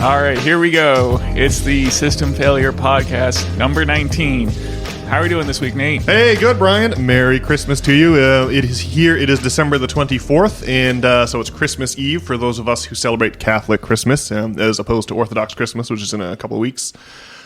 All right, here we go. It's the System Failure Podcast, number 19. How are we doing this week, Nate? Hey, good, Brian. Merry Christmas to you. It is December the 24th, and so it's Christmas Eve for those of us who celebrate Catholic Christmas, as opposed to Orthodox Christmas, which is in a couple of weeks.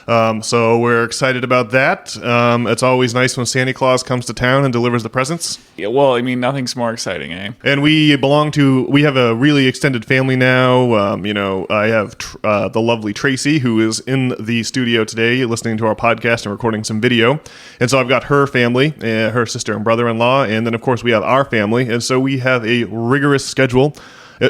So we're excited about that. It's always nice when Santa Claus comes to town and delivers the presents. Yeah, well, I mean, nothing's more exciting, eh? And we have a really extended family now. I have the lovely Tracy, who is in the studio today listening to our podcast and recording some video. And so I've got her family, her sister and brother-in-law, and then, of course, we have our family. And so we have a rigorous schedule.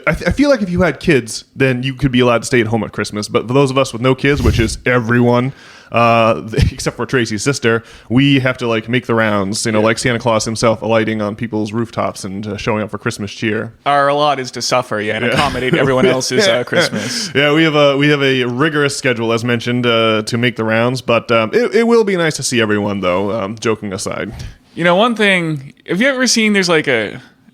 I feel like if you had kids, then you could be allowed to stay at home at Christmas. But for those of us with no kids, which is everyone, except for Tracy's sister, we have to make the rounds, like Santa Claus himself alighting on people's rooftops and showing up for Christmas cheer. Our lot is to suffer, and accommodate everyone else's Christmas. Yeah, we have a rigorous schedule, as mentioned, to make the rounds. But it will be nice to see everyone, though, joking aside. One thing, have you ever seen there's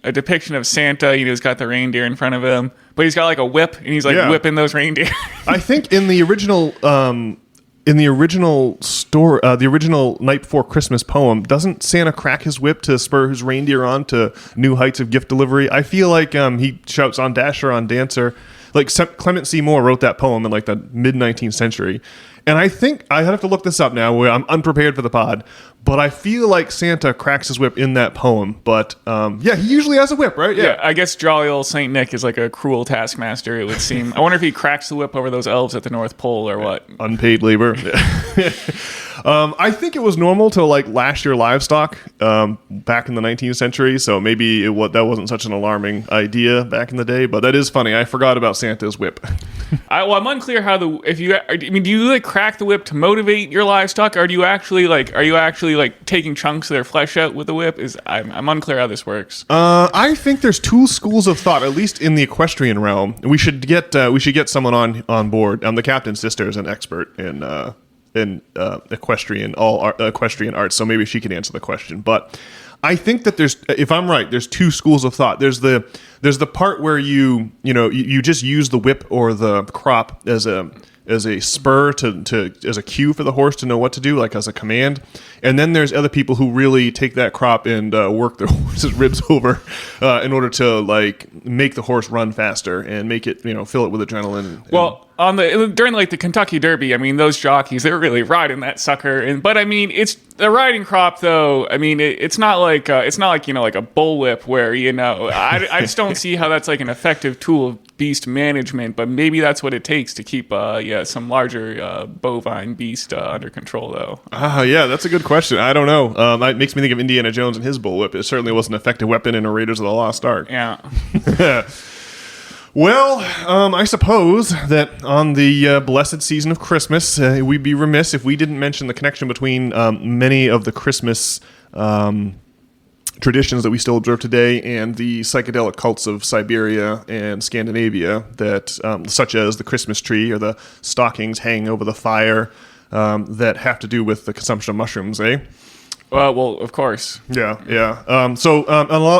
a depiction of Santa, he's got the reindeer in front of him, but he's got a whip, and he's whipping those reindeer. I think in the original story, the original Night Before Christmas poem, doesn't Santa crack his whip to spur his reindeer on to new heights of gift delivery? I feel like he shouts on Dasher, on Dancer. Clement Seymour wrote that poem in the mid-19th century. And I think I have to look this up now, where I'm unprepared for the pod, but I feel like Santa cracks his whip in that poem. But he usually has a whip, right? Yeah, I guess jolly old Saint Nick is a cruel taskmaster, it would seem. I wonder if he cracks the whip over those elves at the North Pole or what. Unpaid labor. I think it was normal to lash your livestock back in the 19th century, so maybe that wasn't such an alarming idea back in the day. But that is funny. I forgot about Santa's whip. I'm unclear how do you crack the whip to motivate your livestock, or do you actually taking chunks of their flesh out with the whip? I'm unclear how this works. I think there's two schools of thought, at least in the equestrian realm. We should get someone on board. The captain's sister is an expert in equestrian arts, so maybe she can answer the question. But I think that if I'm right, there's two schools of thought. There's the part where you just use the whip or the crop as a spur to as a cue for the horse to know what to do, as a command. And then there's other people who really take that crop and work their horse's ribs over in order to make the horse run faster and make it fill it with adrenaline. Well, during the Kentucky Derby, those jockeys, they're really riding that sucker. But it's the riding crop, though. It's not like a bullwhip where I just don't see how that's an effective tool of beast management. But maybe that's what it takes to keep some larger bovine beast under control, though. Yeah, that's a good question. I don't know. It makes me think of Indiana Jones and his bullwhip. It certainly was an effective weapon in a Raiders of the Lost Ark. Yeah. Well, I suppose that on the blessed season of Christmas, we'd be remiss if we didn't mention the connection between many of the Christmas traditions that we still observe today and the psychedelic cults of Siberia and Scandinavia, such as the Christmas tree or the stockings hanging over the fire, that have to do with the consumption of mushrooms, eh? Well, of course. Yeah. So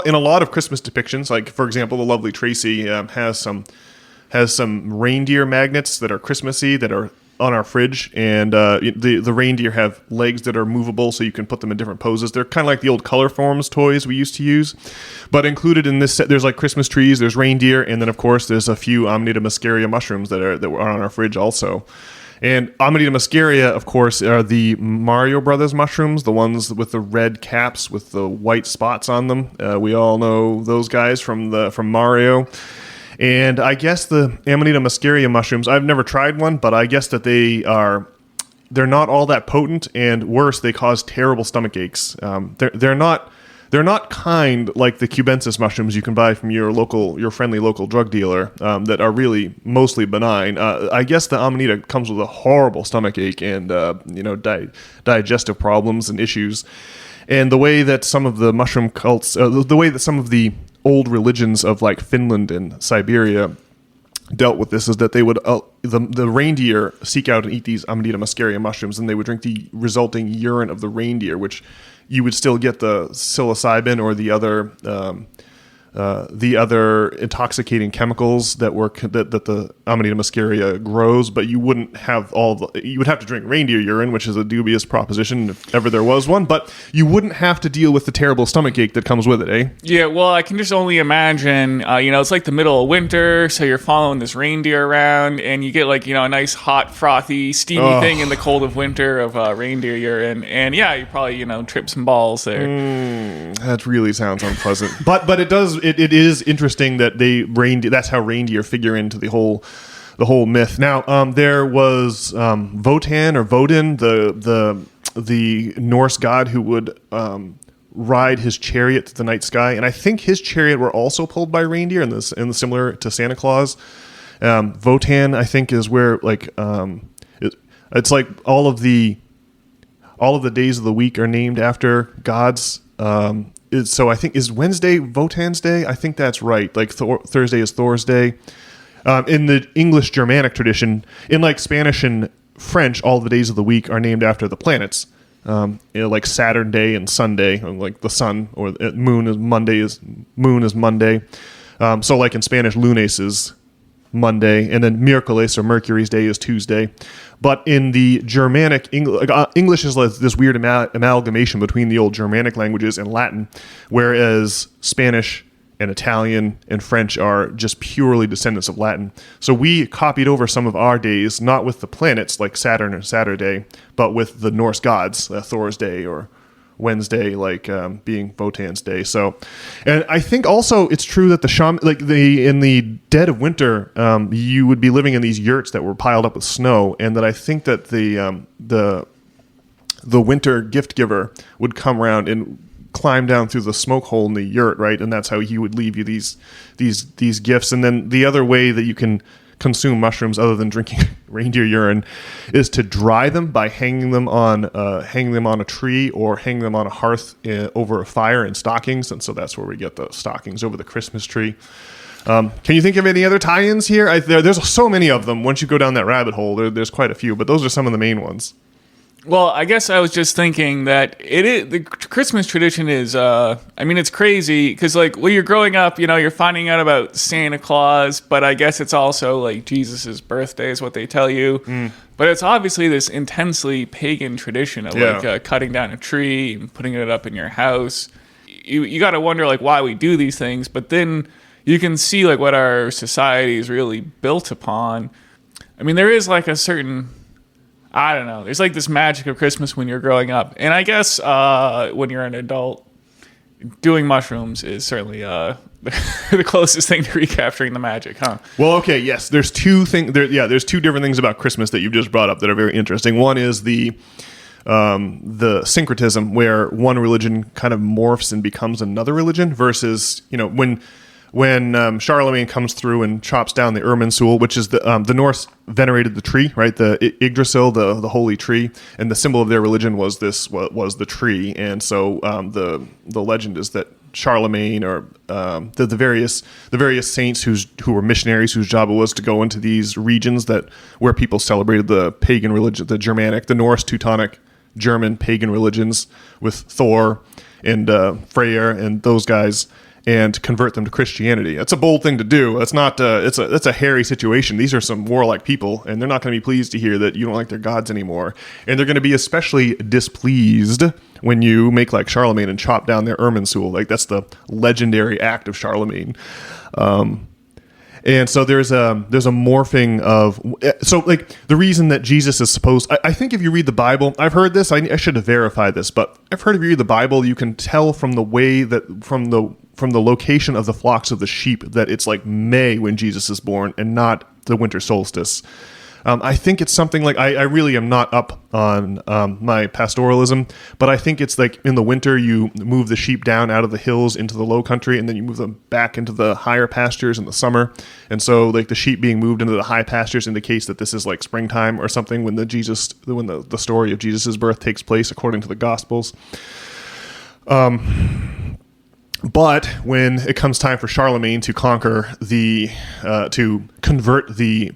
in a lot of Christmas depictions, for example, the lovely Tracy has some reindeer magnets that are Christmassy that are on our fridge, and the reindeer have legs that are movable, so you can put them in different poses. They're kind of like the old Color Forms toys we used to use, but included in this set, there's Christmas trees, there's reindeer, and then of course there's a few Amanita muscaria mushrooms that were on our fridge also. And Amanita muscaria, of course, are the Mario Brothers mushrooms, the ones with the red caps with the white spots on them. We all know those guys from Mario. And I guess the Amanita muscaria mushrooms, I've never tried one, but I guess that they're not all that potent, and worse, they cause terrible stomach aches. They're not kind like the cubensis mushrooms you can buy from your friendly local drug dealer that are really mostly benign. I guess the Amanita comes with a horrible stomach ache and digestive problems and issues. And the way that some of the mushroom cults, the way that some of the old religions of Finland and Siberia dealt with this is that they would the reindeer seek out and eat these Amanita muscaria mushrooms, and they would drink the resulting urine of the reindeer, which you would still get the psilocybin or the other the other intoxicating chemicals that the Amanita muscaria grows, but you wouldn't have you would have to drink reindeer urine, which is a dubious proposition if ever there was one, but you wouldn't have to deal with the terrible stomachache that comes with it, eh? Yeah, well, I can just only imagine, it's like the middle of winter, so you're following this reindeer around, and you get like, a nice hot, frothy, steamy thing in the cold of winter of reindeer urine, and yeah, you probably, trip some balls there. That really sounds unpleasant. but it is interesting that that's how reindeer figure into the whole myth. Now, there was Wotan or Woden, the Norse god who would ride his chariot to the night sky, and I think his chariot were also pulled by reindeer, and similar to Santa Claus. Wotan, I think, is where it's like all of the days of the week are named after gods. So I think, is Wednesday Wotan's day? I think that's right. Like Thursday is Thor's day. In the English Germanic tradition, in like Spanish and French, all the days of the week are named after the planets. Like Saturn day and Sunday, like the sun, or moon is Monday. So like in Spanish, lunes is Monday, and then Miércoles or Mercury's day is Tuesday. But in the Germanic, English is like this weird amalgamation between the old Germanic languages and Latin, whereas Spanish and Italian and French are just purely descendants of Latin. So we copied over some of our days, not with the planets like Saturn or Saturday, but with the Norse gods, Thor's day or Wednesday, like being Wotan's day. So, and I think also it's true that in the dead of winter, you would be living in these yurts that were piled up with snow, and that I think that the winter gift giver would come around and climb down through the smoke hole in the yurt, right? And that's how he would leave you these gifts. And then the other way that you can consume mushrooms other than drinking reindeer urine is to dry them by hanging them on a tree or hanging them on a hearth over a fire in stockings. And so that's where we get the stockings over the Christmas tree. Can you think of any other tie-ins here? There's so many of them. Once you go down that rabbit hole, there's quite a few, but those are some of the main ones. Well, I guess I was just thinking that the Christmas tradition is, it's crazy because like when you're growing up, you're finding out about Santa Claus, but I guess it's also like Jesus's birthday is what they tell you. But it's obviously this intensely pagan tradition of like cutting down a tree and putting it up in your house. You got to wonder like why we do these things, but then you can see like what our society is really built upon. I mean, there is like a certain, I don't know. There's like this magic of Christmas when you're growing up. And I guess when you're an adult, doing mushrooms is certainly the closest thing to recapturing the magic, huh? Well, okay, yes. There's two different things about Christmas that you've just brought up that are very interesting. One is the syncretism, where one religion kind of morphs and becomes another religion, versus, when Charlemagne comes through and chops down the Irminsul, which is the Norse venerated the tree, right? The Yggdrasil, the holy tree, and the symbol of their religion was the tree. And so the legend is that Charlemagne or the various saints who were missionaries, whose job it was to go into these regions where people celebrated the pagan religion, the Germanic, the Norse, Teutonic, German pagan religions with Thor and Freyr and those guys, and convert them to Christianity. That's a bold thing to do. That's not. It's a hairy situation. These are some warlike people, and they're not going to be pleased to hear that you don't like their gods anymore. And they're going to be especially displeased when you make like Charlemagne and chop down their Irminsul. Like that's the legendary act of Charlemagne. And so there's a morphing of, so like the reason that Jesus is supposed, I think if you read the Bible, I've heard this, I should have verified this, but I've heard if you read the Bible, you can tell from the way that, from the location of the flocks of the sheep, that it's like May when Jesus is born and not the winter solstice. I think it's something like, I really am not up on my pastoralism, but I think it's like in the winter you move the sheep down out of the hills into the low country, and then you move them back into the higher pastures in the summer. And so like the sheep being moved into the high pastures indicates that this is like springtime or something when the story of Jesus' birth takes place according to the Gospels. But when it comes time for Charlemagne to conquer to convert the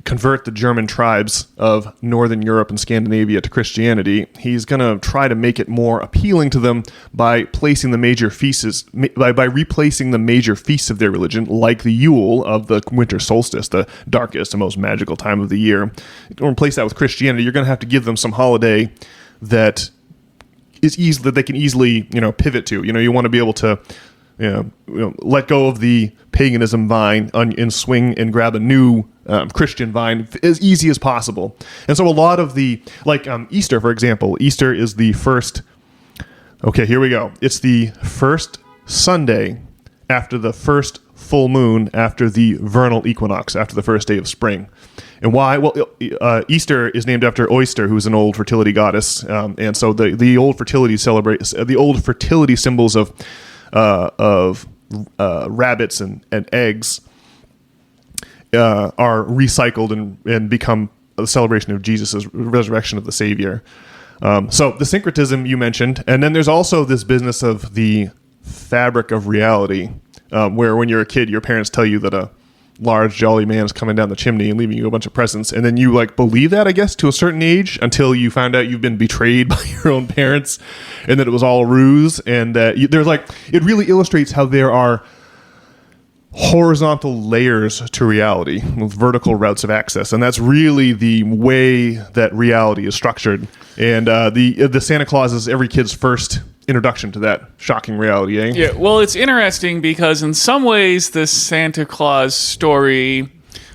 convert the German tribes of Northern Europe and Scandinavia to Christianity. He's going to try to make it more appealing to them by placing the major feasts, by replacing the major feasts of their religion, like the Yule of the winter solstice, the darkest and most magical time of the year. To replace that with Christianity, you're going to have to give them some holiday that is easy, that they can easily, pivot to. You want to be able to, let go of the paganism vine and swing and grab a new Christian vine as easy as possible. And so a lot of Easter, for example, Easter is the first. Okay, here we go. It's the first Sunday after the first full moon after the vernal equinox, after the first day of spring. And why? Well, Easter is named after Oyster, who's an old fertility goddess, and so the old fertility symbols of rabbits and eggs are recycled and become a celebration of Jesus' resurrection of the Savior. So the syncretism you mentioned, and then there's also this business of the fabric of reality, where when you're a kid, your parents tell you that a large jolly man is coming down the chimney and leaving you a bunch of presents, and then you believe that, I guess, to a certain age, until you found out you've been betrayed by your own parents and that it was all a ruse. And there's it really illustrates how there are horizontal layers to reality with vertical routes of access, and that's really the way that reality is structured. And the Santa Claus is every kid's first introduction to that shocking reality, eh? Yeah, well, it's interesting because in some ways the Santa Claus story,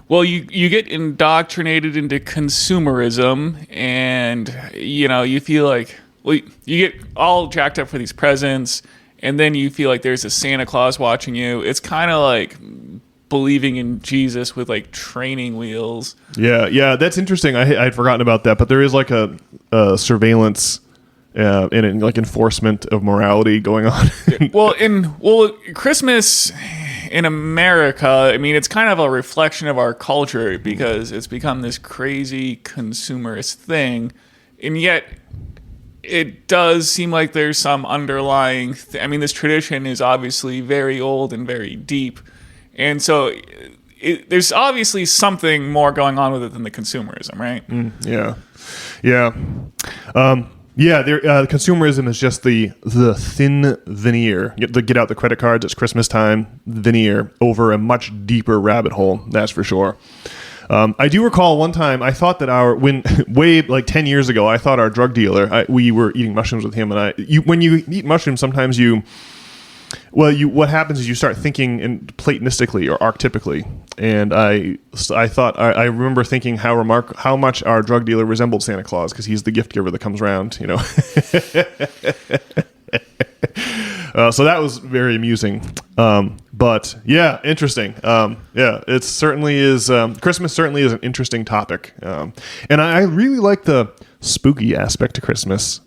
well, you get indoctrinated into consumerism, and you feel like, well, you get all jacked up for these presents, and then you feel like there's a Santa Claus watching you. It's kind of like believing in Jesus with training wheels. Yeah, that's interesting. I'd forgotten about that, but there is a surveillance and enforcement of morality going on. Christmas in America, I mean, it's kind of a reflection of our culture because it's become this crazy consumerist thing, and yet it does seem like there's some underlying this tradition is obviously very old and very deep, and so there's obviously something more going on with it than the consumerism, right? Consumerism is just the thin veneer, the get out the credit cards, it's Christmas time veneer over a much deeper rabbit hole, that's for sure. I do recall one time I thought that way 10 years ago, I thought our drug dealer, we were eating mushrooms with him, and when you eat mushrooms, sometimes what happens is you start thinking platonistically or archetypically, and I remember thinking how much our drug dealer resembled Santa Claus, because he's the gift giver that comes around, so that was very amusing. But yeah, interesting. It certainly is. Christmas certainly is an interesting topic, and I really like the spooky aspect to Christmas.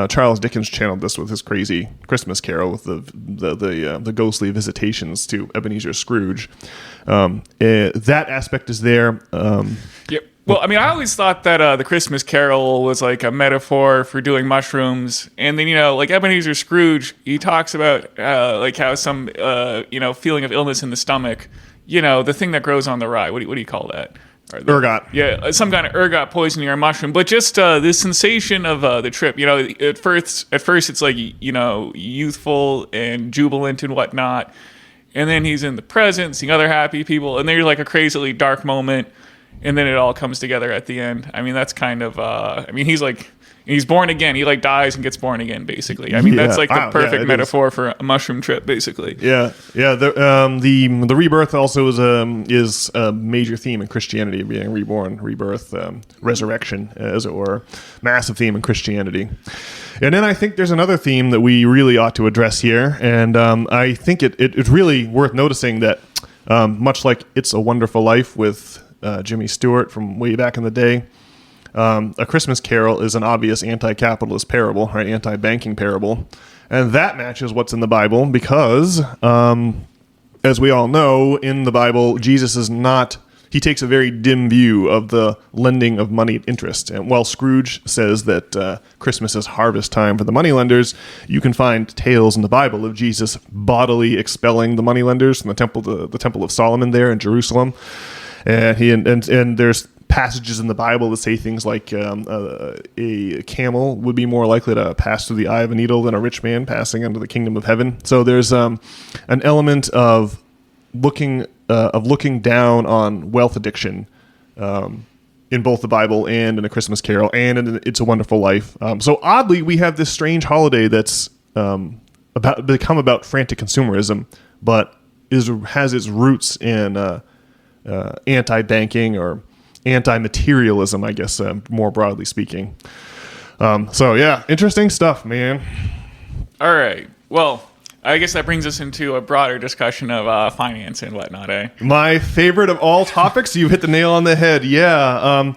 Charles Dickens channeled this with his crazy Christmas Carol with the ghostly visitations to Ebenezer Scrooge. That aspect is there. Yep. Well, I always thought that the Christmas Carol was like a metaphor for doing mushrooms, and then Ebenezer Scrooge, he talks about how some feeling of illness in the stomach, the thing that grows on the rye. What do you call that? Ergot. Yeah, some kind of ergot poisoning or mushroom, but just the sensation of the trip. At first it's youthful and jubilant and whatnot, and then he's in the present, seeing other happy people, and there's a crazily dark moment. And then it all comes together at the end. That's kind of, he's born again. He dies and gets born again, basically. That's the perfect metaphor for a mushroom trip, basically. Yeah. The rebirth also is a major theme in Christianity, being reborn, rebirth, resurrection, as it were. Massive theme in Christianity. And then I think there's another theme that we really ought to address here. And I think it's really worth noticing that much like It's a Wonderful Life with Jimmy Stewart from way back in the day, A Christmas Carol is an obvious anti-capitalist parable, right? Anti-banking parable. And that matches what's in the Bible because, as we all know, in the Bible, Jesus is not... He takes a very dim view of the lending of money at interest. And while Scrooge says that Christmas is harvest time for the moneylenders, you can find tales in the Bible of Jesus bodily expelling the moneylenders from the temple of Solomon there in Jerusalem. And there's passages in the Bible that say things like a camel would be more likely to pass through the eye of a needle than a rich man passing into the kingdom of heaven. So there's an element of looking down on wealth addiction in both the Bible and in A Christmas Carol and in It's a Wonderful Life. So oddly, we have this strange holiday that's become about frantic consumerism, but has its roots in anti-banking or anti-materialism, I guess, more broadly speaking. So yeah, interesting stuff, man. All right. Well, I guess that brings us into a broader discussion of finance and whatnot, eh? My favorite of all topics. You hit the nail on the head. Yeah.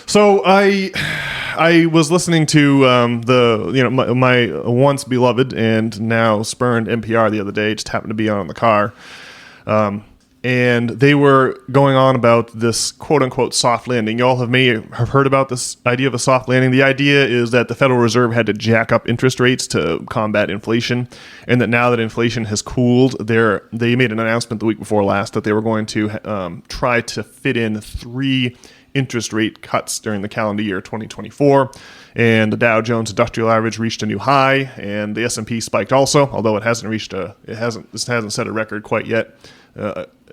So I was listening to my once beloved and now spurned NPR the other day. It just happened to be on in the car. And they were going on about this quote-unquote soft landing. You all may have heard about this idea of a soft landing. The idea is that the Federal Reserve had to jack up interest rates to combat inflation, and that now that inflation has cooled, they made an announcement the week before last that they were going to try to fit in 3 interest rate cuts during the calendar year 2024. And the Dow Jones Industrial Average reached a new high, and the S&P spiked also, although it hasn't set a record quite yet.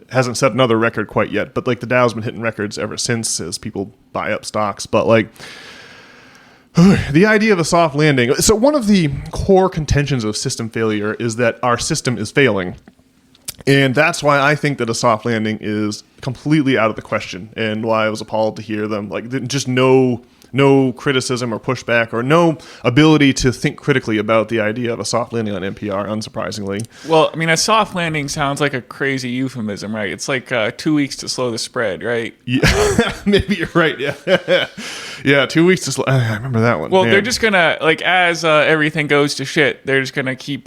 Hasn't set another record quite yet, but like the Dow's been hitting records ever since as people buy up stocks. But like the idea of a soft landing. So one of the core contentions of system failure is that our system is failing. And that's why I think that a soft landing is completely out of the question, and why I was appalled to hear them. Like, just no criticism or pushback or no ability to think critically about the idea of a soft landing on NPR, unsurprisingly. Well, I mean, a soft landing sounds like a crazy euphemism, right? It's like 2 weeks to slow the spread, right? Yeah, maybe you're right, yeah. Yeah, 2 weeks to slow... I remember that one. Well, Man. they're just going to, like, as everything goes to shit, they're just going to keep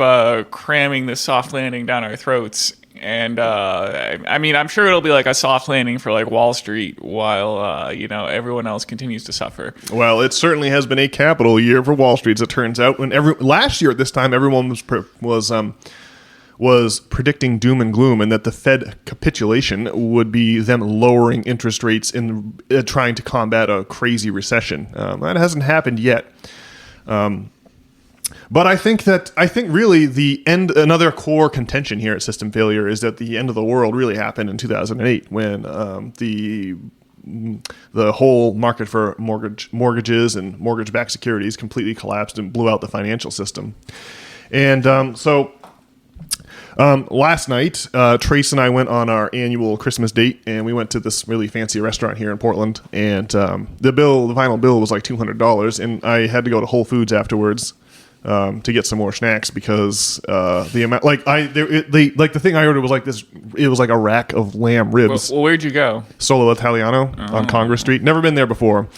cramming this soft landing down our throats. And I mean, I'm sure it'll be like a soft landing for like Wall Street while everyone else continues to suffer. Well, it certainly has been a capital year for Wall Street, as it turns out. When last year at this time, everyone was predicting doom and gloom, and that the Fed capitulation would be them lowering interest rates in trying to combat a crazy recession. That hasn't happened yet. But I think really another core contention here at system failure is that the end of the world really happened in 2008 when the whole market for mortgages and mortgage-backed securities completely collapsed and blew out the financial system. And last night, Trace and I went on our annual Christmas date, and we went to this really fancy restaurant here in Portland. And the final bill was like $200, and I had to go to Whole Foods afterwards to get some more snacks because the amount, the thing I ordered was like this. It was like a rack of lamb ribs. Well, where'd you go? Solo Italiano on Congress Street. Never been there before.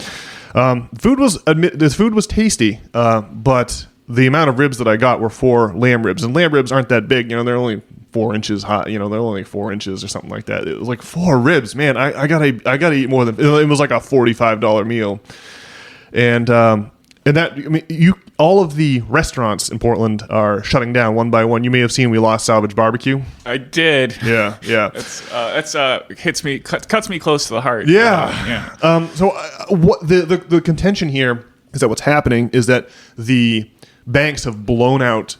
This food was tasty, but the amount of ribs that I got were 4 lamb ribs, and lamb ribs aren't that big. They're only 4 inches high. They're only 4 inches or something like that. It was like 4 ribs, man. I gotta eat more than. It was like a $45 meal, and that, I mean, all of the restaurants in Portland are shutting down one by one. You may have seen we lost Salvage Barbecue. I did. Yeah. That's cuts me close to the heart. Yeah. What the contention here is that what's happening is that the banks have blown out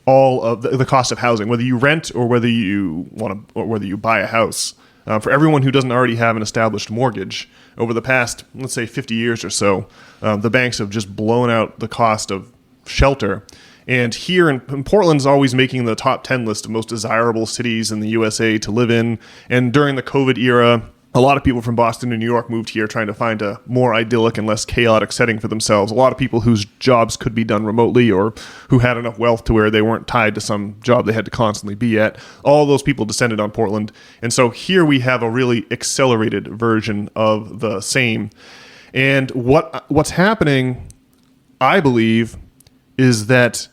all of the cost of housing, whether you rent or whether you buy a house. For everyone who doesn't already have an established mortgage, over the past, let's say, 50 years or so, the banks have just blown out the cost of shelter. And here in Portland's always making the top 10 list of most desirable cities in the USA to live in. And during the COVID era, a lot of people from Boston and New York moved here trying to find a more idyllic and less chaotic setting for themselves. A lot of people whose jobs could be done remotely or who had enough wealth to where they weren't tied to some job they had to constantly be at. All those people descended on Portland. And so here we have a really accelerated version of the same. And what's happening, I believe, is that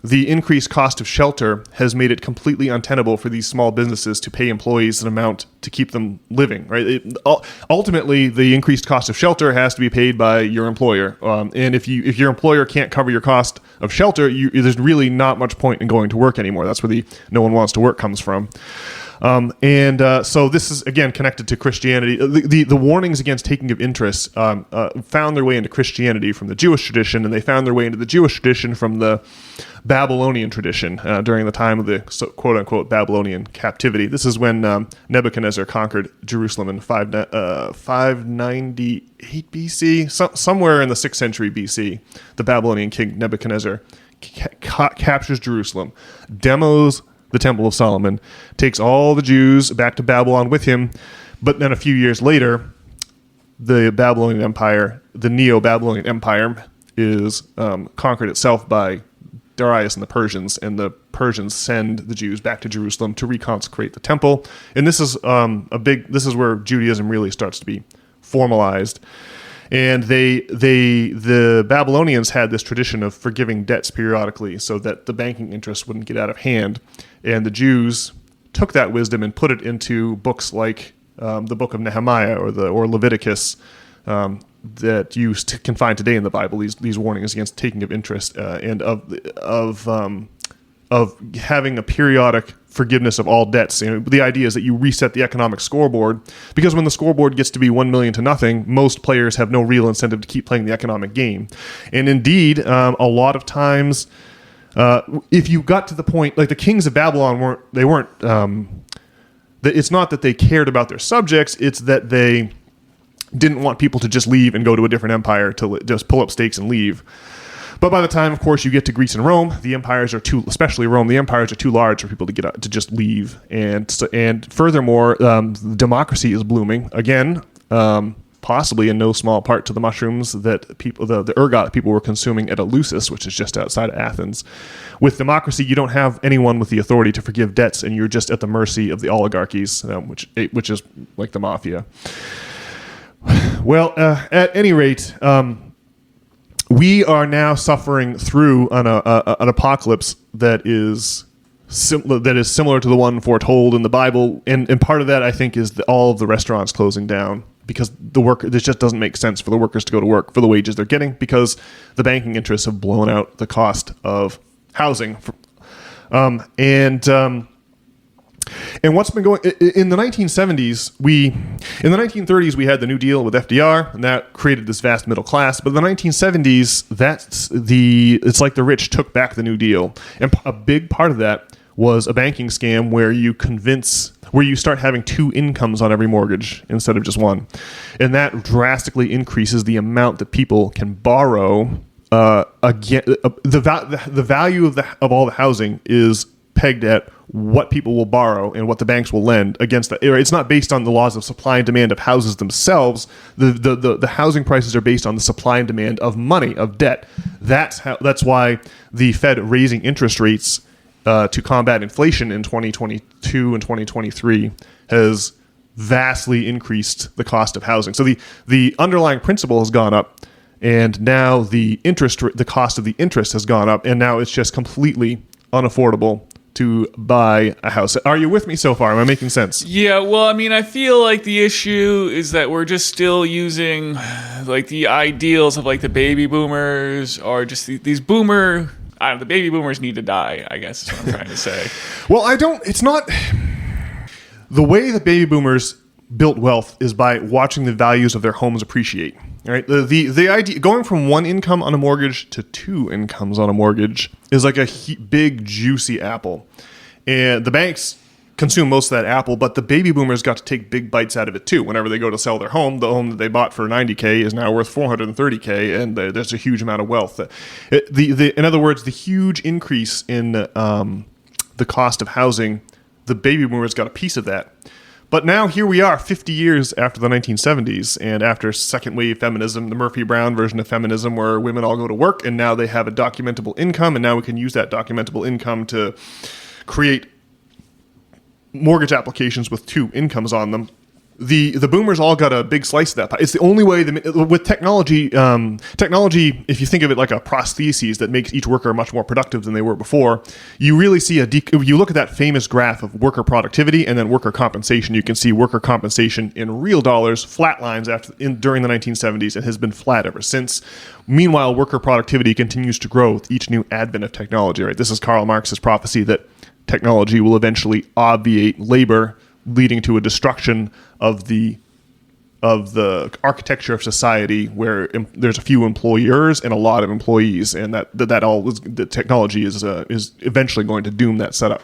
the increased cost of shelter has made it completely untenable for these small businesses to pay employees an amount to keep them living, right? Ultimately, the increased cost of shelter has to be paid by your employer. And if your employer can't cover your cost of shelter, there's really not much point in going to work anymore. That's where the no one wants to work comes from. So this is, again, connected to Christianity. The warnings against taking of interest found their way into Christianity from the Jewish tradition, and they found their way into the Jewish tradition from the Babylonian tradition during the time of the quote-unquote Babylonian captivity. This is when Nebuchadnezzar conquered Jerusalem in 598 BC, somewhere in the 6th century BC. The Babylonian king Nebuchadnezzar captures Jerusalem, demos the Temple of Solomon, takes all the Jews back to Babylon with him, but then a few years later, the Babylonian Empire, the Neo-Babylonian Empire, is conquered itself by Darius and the Persians send the Jews back to Jerusalem to reconsecrate the temple. And this is this is where Judaism really starts to be formalized. And the Babylonians had this tradition of forgiving debts periodically so that the banking interest wouldn't get out of hand. And the Jews took that wisdom and put it into books like the book of Nehemiah or Leviticus that you can find today in the Bible. These warnings against taking of interest and of having a periodic forgiveness of all debts. The idea is that you reset the economic scoreboard, because when the scoreboard gets to be 1 million to nothing, most players have no real incentive to keep playing the economic game. And indeed, a lot of times, if you got to the point, like the kings of Babylon it's not that they cared about their subjects, it's that they didn't want people to just leave and go to a different empire to just pull up stakes and leave. But by the time, of course, you get to Greece and Rome, especially Rome, the empires are too large for people to get out, to just leave. And furthermore, democracy is blooming again, possibly in no small part to the mushrooms that the ergot people were consuming at Eleusis, which is just outside of Athens. With democracy, you don't have anyone with the authority to forgive debts, and you're just at the mercy of the oligarchies, which is like the mafia. Well, at any rate. We are now suffering through an apocalypse that is similar to the one foretold in the Bible, and part of that, I think, is all of the restaurants closing down because this just doesn't make sense for the workers to go to work for the wages they're getting because the banking interests have blown out the cost of housing. And what's been going in the 1970s? In the 1930s we had the New Deal with FDR, and that created this vast middle class. But in the 1970s, it's like the rich took back the New Deal, and a big part of that was a banking scam where you start having 2 incomes on every mortgage instead of just one, and that drastically increases the amount that people can borrow. The value of all the housing is pegged at what people will borrow and what the banks will lend against that. It's not based on the laws of supply and demand of houses themselves. The housing prices are based on the supply and demand of money, of debt. That's why the Fed raising interest rates to combat inflation in 2022 and 2023 has vastly increased the cost of housing. So the underlying principle has gone up, and now the cost of the interest has gone up, and now it's just completely unaffordable to buy a house. Are you with me so far? Am I making sense? Yeah, well, I mean, I feel like the issue is that we're just still using like the ideals of like the baby boomers, or just these the baby boomers need to die, I guess is what I'm trying to say. Well, it's not the way that baby boomers built wealth is by watching the values of their homes appreciate. Right? The idea going from 1 income on a mortgage to 2 incomes on a mortgage is like a big juicy apple, and the banks consume most of that apple, but the baby boomers got to take big bites out of it too. Whenever they go to sell their home, the home that they bought for $90K is now worth $430K, and there's a huge amount of wealth. In other words, the huge increase in the cost of housing, the baby boomers got a piece of that. But now here we are 50 years after the 1970s, and after second wave feminism, the Murphy Brown version of feminism, where women all go to work and now they have a documentable income, and now we can use that documentable income to create mortgage applications with 2 incomes on them. The boomers all got a big slice of that pie. It's the only way with technology. Technology, if you think of it like a prosthesis that makes each worker much more productive than they were before, you really see you look at that famous graph of worker productivity and then worker compensation. You can see worker compensation in real dollars flatlines during the 1970s and has been flat ever since. Meanwhile, worker productivity continues to grow with each new advent of technology. Right, this is Karl Marx's prophecy that technology will eventually obviate labor, leading to a destruction of the architecture of society where there's a few employers and a lot of employees, and the technology is eventually going to doom that setup.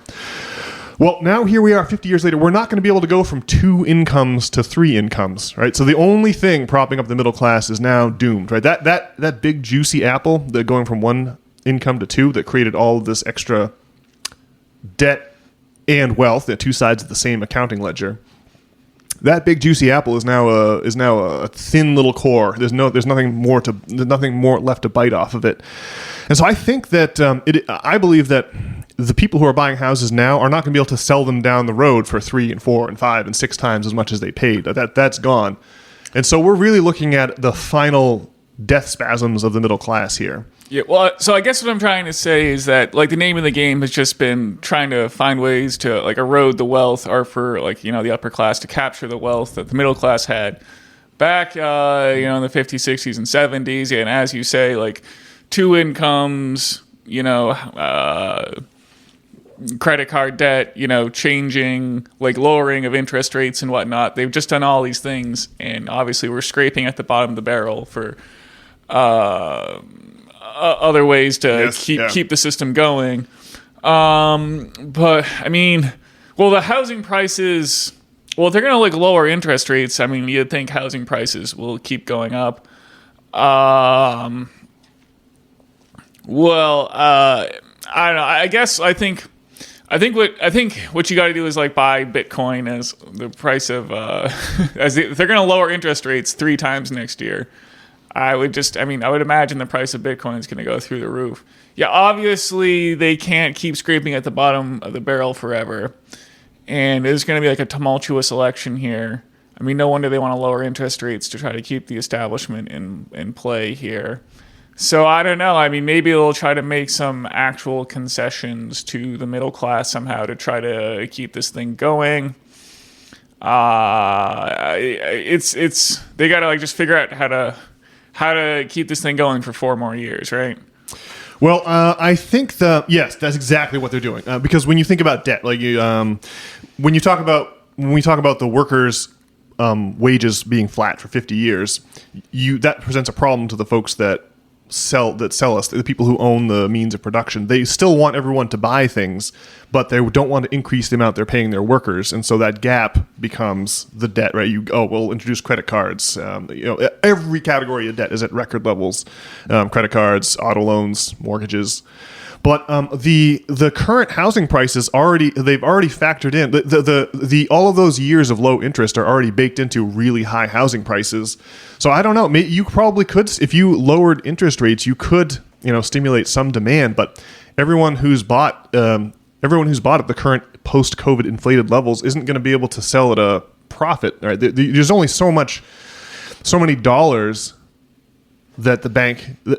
Well, now here we are 50 years later. We're not going to be able to go from 2 incomes to 3 incomes, right? So the only thing propping up the middle class is now doomed, right? That big juicy apple that going from 1 income to 2 that created all of this extra debt and wealth, the 2 sides of the same accounting ledger. That big juicy apple is now a thin little core. There's nothing more left to bite off of it. And so I think that I believe that the people who are buying houses now are not going to be able to sell them down the road for 3 and 4 and 5 and 6 times as much as they paid. That's gone. And so we're really looking at the final death spasms of the middle class here. Yeah, well, so I guess what I'm trying to say is that, like, the name of the game has just been trying to find ways to, like, erode the wealth, or for, like, the upper class to capture the wealth that the middle class had back, in the 50s, 60s, and 70s. And as you say, like, 2 incomes, credit card debt, changing, like, lowering of interest rates and whatnot. They've just done all these things, and obviously we're scraping at the bottom of the barrel for other ways to keep the system going. But I mean, well, the housing prices, well, if they're going to lower interest rates, I mean, you'd think housing prices will keep going up. I don't know. I think what you got to do is buy Bitcoin as the price of if they're going to lower interest rates 3 times next year. I would imagine the price of Bitcoin is going to go through the roof. Yeah, obviously they can't keep scraping at the bottom of the barrel forever, and there's going to be a tumultuous election here. I mean, no wonder they want to lower interest rates to try to keep the establishment in play here. So I don't know. I mean, maybe they'll try to make some actual concessions to the middle class somehow to try to keep this thing going. It's they got to just figure out how to keep this thing going for 4 more years, right? Well, I think yes, that's exactly what they're doing. Because when you think about debt, when we talk about the workers' wages being flat for 50 years, that presents a problem to the folks that sell us, the people who own the means of production. They still want everyone to buy things, but they don't want to increase the amount they're paying their workers, and so that gap becomes the debt, right? We'll introduce credit cards. Every category of debt is at record levels. Credit cards, auto loans, mortgages. But the current housing prices they've already factored in the all of those years of low interest are already baked into really high housing prices. So I don't know. You probably could, if you lowered interest rates, you could stimulate some demand. But everyone who's bought at the current post-COVID inflated levels isn't going to be able to sell at a profit. Right? There's only so many dollars that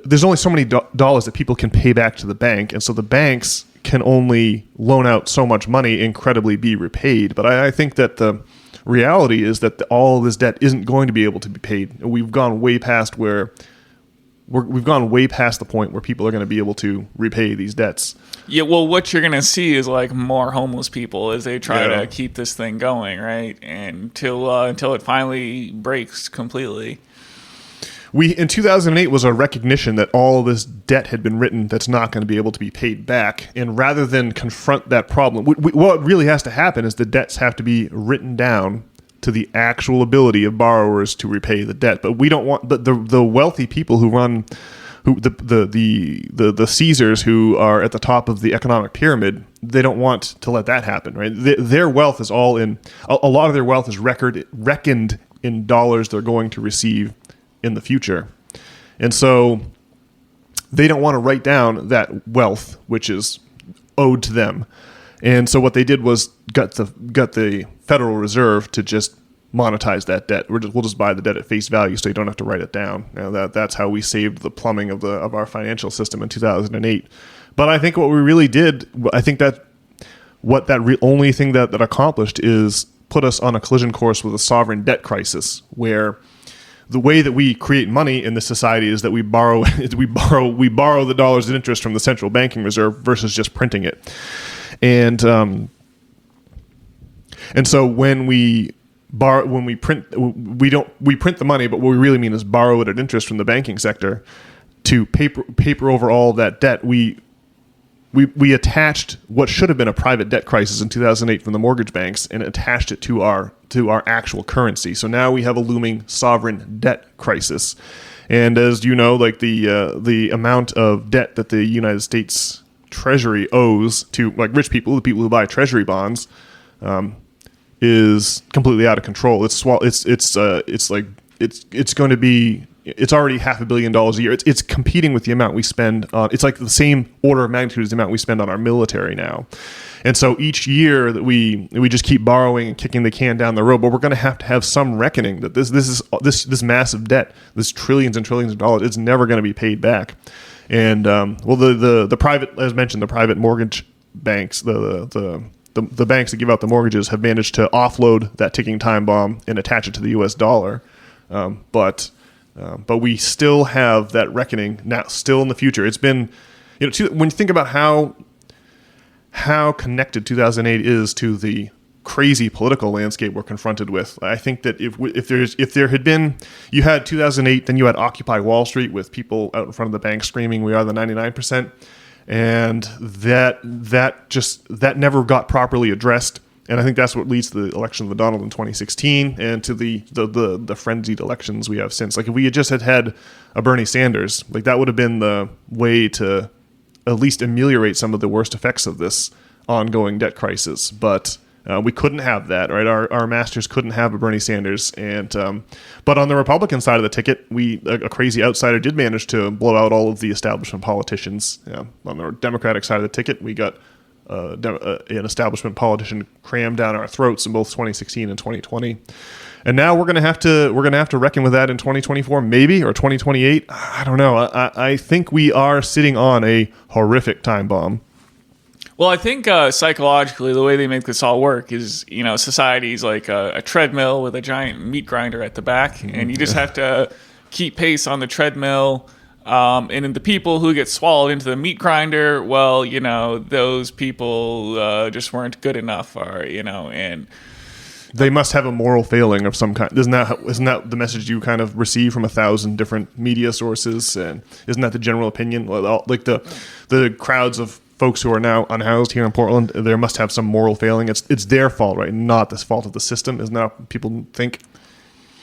there's only so many dollars that people can pay back to the bank, and so the banks can only loan out so much money and credibly be repaid. But I think that the reality is that all this debt isn't going to be able to be paid. We've gone way past the point where people are going to be able to repay these debts. Yeah, well, what you're going to see is more homeless people as they try to keep this thing going, right? And until it finally breaks completely. In 2008 was a recognition that all this debt had been written that's not going to be able to be paid back. And rather than confront that problem, what really has to happen is the debts have to be written down to the actual ability of borrowers to repay the debt. But we don't want the wealthy people who run, the Caesars who are at the top of the economic pyramid. They don't want to let that happen, right? Their wealth is all in. A lot of their wealth is reckoned in dollars they're going to receive in the future. And so they don't want to write down that wealth which is owed to them. And so what they did was got the Federal Reserve to just monetize that debt. We'll just buy the debt at face value, so you don't have to write it down. That's how we saved the plumbing of our financial system in 2008. But I think what we really did, I think that what that only thing that accomplished is put us on a collision course with a sovereign debt crisis, where the way that we create money in this society is that we borrow the dollars and interest from the central banking reserve versus just printing it. And so when we print the money, but what we really mean is borrow it at interest from the banking sector to paper over all that debt. We attached what should have been a private debt crisis in 2008 from the mortgage banks and attached it to our actual currency. So now we have a looming sovereign debt crisis. And as you know, like the amount of debt that the United States Treasury owes to like rich people, the people who buy Treasury bonds, is completely out of control. It's going to be. It's already $500 million a year. It's competing with the amount we spend on. It's like the same order of magnitude as the amount we spend on our military now. And so each year that we just keep borrowing and kicking the can down the road, but we're going to have some reckoning that this massive debt, this trillions and trillions of dollars, it's never going to be paid back. And the private, as mentioned, the private mortgage banks, the banks that give out the mortgages have managed to offload that ticking time bomb and attach it to the U.S. dollar. But we still have that reckoning now, still in the future. It's been, when you think about how connected 2008 is to the crazy political landscape we're confronted with, I think that if there had been, you had 2008, then you had Occupy Wall Street with people out in front of the bank screaming, "We are the 99%," and that never got properly addressed. And I think that's what leads to the election of Donald in 2016 and to the frenzied elections we have since. Like if we had just had a Bernie Sanders, like that would have been the way to at least ameliorate some of the worst effects of this ongoing debt crisis. But we couldn't have that, right? Our masters couldn't have a Bernie Sanders. And but on the Republican side of the ticket, a crazy outsider did manage to blow out all of the establishment politicians. On the Democratic side of the ticket, we got an establishment politician crammed down our throats in both 2016 and 2020, and now we're gonna have to reckon with that in 2024, maybe, or 2028. I don't know. I think we are sitting on a horrific time bomb. Well, I think psychologically, the way they make this all work is, society's like a treadmill with a giant meat grinder at the back, and you just have to keep pace on the treadmill. And then the people who get swallowed into the meat grinder, well, those people just weren't good enough, and they must have a moral failing of some kind. Isn't that the message you kind of receive from 1,000 different media sources? And isn't that the general opinion? Like the crowds of folks who are now unhoused here in Portland, they must have some moral failing. It's their fault, right? Not the fault of the system. Isn't that what people think?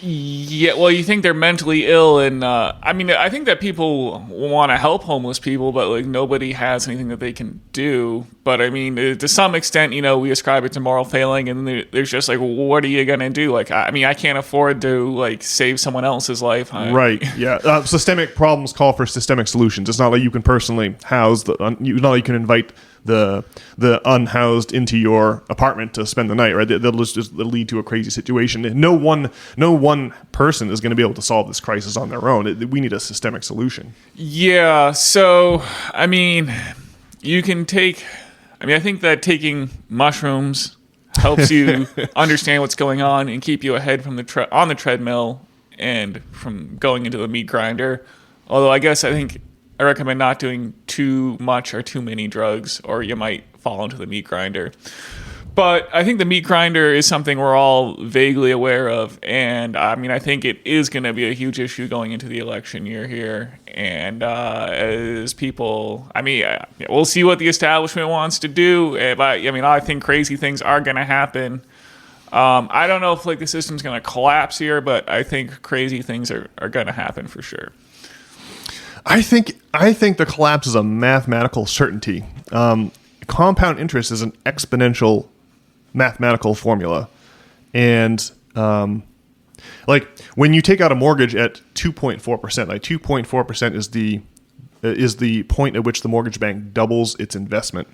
Yeah, well, you think they're mentally ill, and I think that people want to help homeless people, but like nobody has anything that they can do. But I mean, to some extent, we ascribe it to moral failing, and there's just like, what are you gonna do? Like, I can't afford to like save someone else's life. Right? Yeah. Systemic problems call for systemic solutions. It's not like you can personally house not like you can invite the unhoused into your apartment to spend the night, right? That'll just lead to a crazy situation. No one person is going to be able to solve this crisis on their own. We need a systemic solution. Yeah. So, I mean, you can I think that taking mushrooms helps you understand what's going on and keep you ahead from on the treadmill and from going into the meat grinder. Although I recommend not doing too much or too many drugs, or you might fall into the meat grinder. But I think the meat grinder is something we're all vaguely aware of, and I think it is going to be a huge issue going into the election year here. And as people, we'll see what the establishment wants to do. But I think crazy things are going to happen. I don't know if the system's going to collapse here, but I think crazy things are going to happen for sure. I think the collapse is a mathematical certainty. Compound interest is an exponential mathematical formula, and when you take out a mortgage at 2.4%, like 2.4% is the point at which the mortgage bank doubles its investment.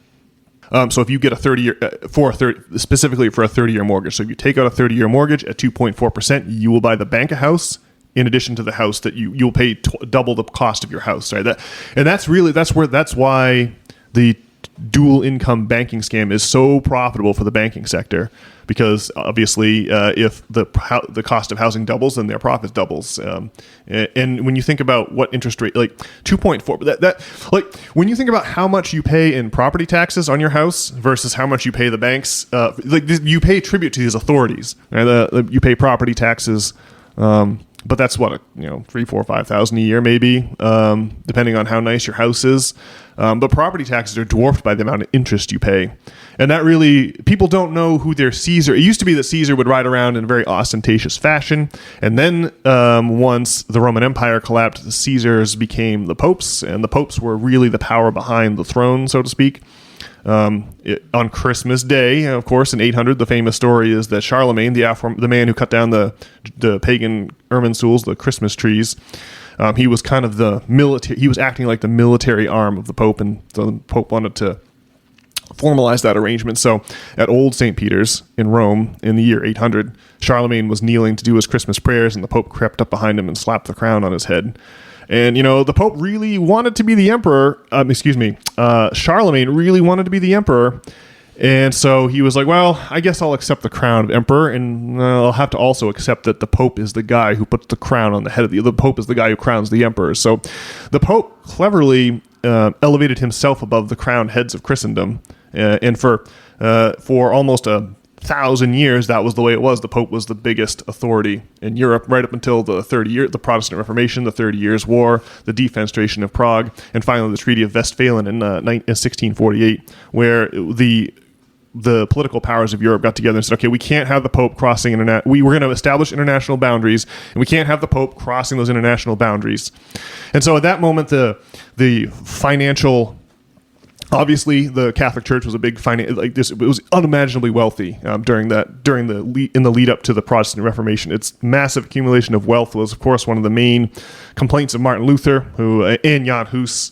So if you get specifically for a 30-year mortgage, so if you take out a 30-year mortgage at 2.4%, you will buy the bank a house. In addition to the house that you'll pay double the cost of your house, right? That's why the dual income banking scam is so profitable for the banking sector, because obviously if the cost of housing doubles, then their profit doubles. And when you think about what interest rate, like 2.4, that like when you think about how much you pay in property taxes on your house versus how much you pay the banks, like you pay tribute to these authorities. Right? You pay property taxes. But that's what, $3,000, $4,000, $5,000 a year, maybe, depending on how nice your house is. But property taxes are dwarfed by the amount of interest you pay. And that really, people don't know who their Caesar. It used to be that Caesar would ride around in a very ostentatious fashion. And then once the Roman Empire collapsed, the Caesars became the popes. And the popes were really the power behind the throne, so to speak. On Christmas Day, of course, in 800, the famous story is that Charlemagne, the man who cut down the pagan Irminsuls, the Christmas trees, he was kind of the military. He was acting like the military arm of the Pope, and so the Pope wanted to formalize that arrangement. So, at Old St. Peter's in Rome in the year 800, Charlemagne was kneeling to do his Christmas prayers, and the Pope crept up behind him and slapped the crown on his head. And, the Pope really wanted to be the emperor. Charlemagne really wanted to be the emperor. And so he was like, well, I guess I'll accept the crown of emperor. And I'll have to also accept that the Pope is the guy who puts the crown on the head of the Pope is the guy who crowns the emperor. So the Pope cleverly elevated himself above the crowned heads of Christendom. And for almost 1,000 years, that was the way it was. The Pope was the biggest authority in Europe, right up until the Protestant Reformation, the 30 Years' War, the Defenestration of Prague, and finally the Treaty of Westphalen in 1648, where the political powers of Europe got together and said, okay, we can't have the Pope crossing we're going to establish international boundaries, and we can't have the Pope crossing those international boundaries. And so at that moment, the financial... Obviously, the Catholic Church was a big it was unimaginably wealthy in the lead up to the Protestant Reformation. Its massive accumulation of wealth was, of course, one of the main complaints of Martin Luther, and Jan Hus,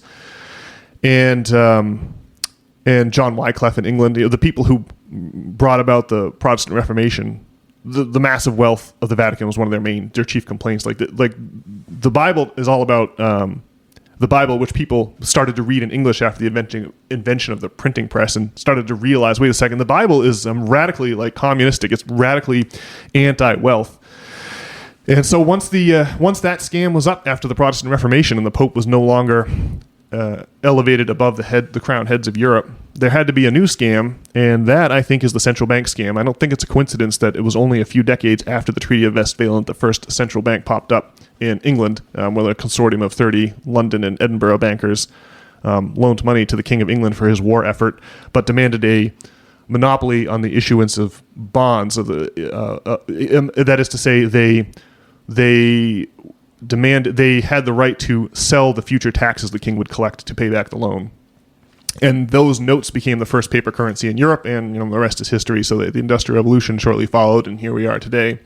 and John Wycliffe in England. The people who brought about the Protestant Reformation. The massive wealth of the Vatican was one of their chief complaints. The Bible is all about. The Bible, which people started to read in English after the invention of the printing press, and started to realize, wait a second, the Bible is radically communistic. It's radically anti-wealth. And so once that scam was up after the Protestant Reformation, and the Pope was no longer elevated above the crowned heads of Europe, there had to be a new scam, and that, I think, is the central bank scam. I don't think it's a coincidence that it was only a few decades after the Treaty of Westphalen that the first central bank popped up in England, where a consortium of 30 London and Edinburgh bankers loaned money to the King of England for his war effort, but demanded a monopoly on the issuance of bonds. That is to say, they had the right to sell the future taxes the king would collect to pay back the loan. And those notes became the first paper currency in Europe, and the rest is history. So the Industrial Revolution shortly followed, and here we are today.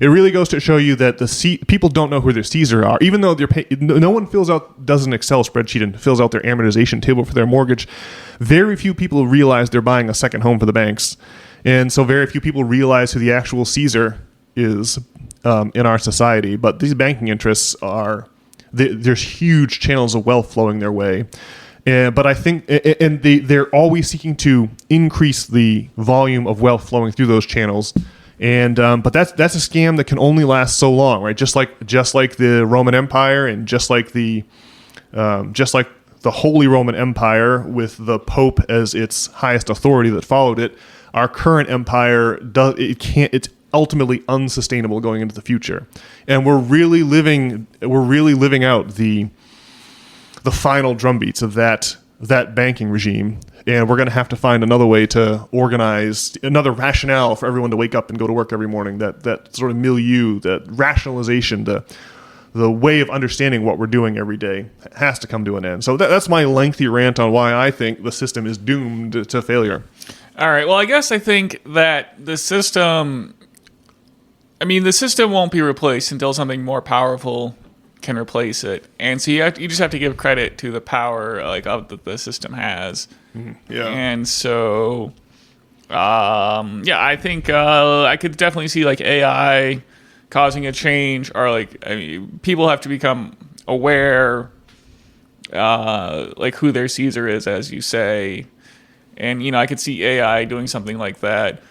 It really goes to show you that people don't know who their Caesar are, even though no one does an Excel spreadsheet and fills out their amortization table for their mortgage. Very few people realize they're buying a second home for the banks, and so very few people realize who the actual Caesar is in our society. But these banking interests there's huge channels of wealth flowing their way. But I think, and they're always seeking to increase the volume of wealth flowing through those channels. And but that's a scam that can only last so long, right? Just like the Roman Empire, and just like the Holy Roman Empire with the Pope as its highest authority that followed it. Our current empire it's ultimately unsustainable going into the future, and we're really living out the final drumbeats of that banking regime, and we're going to have to find another way to organize, another rationale for everyone to wake up and go to work every morning. That sort of milieu, that rationalization, the way of understanding what we're doing every day has to come to an end. So that's my lengthy rant on why I think the system is doomed to failure. All right. Well, I think that the system won't be replaced until something more powerful can replace it, and so you just have to give credit to the power that the system has. Mm-hmm. Yeah, and so I think I could definitely see AI causing a change, or people have to become aware who their Caesar is, as you say, And, I could see AI doing something like that.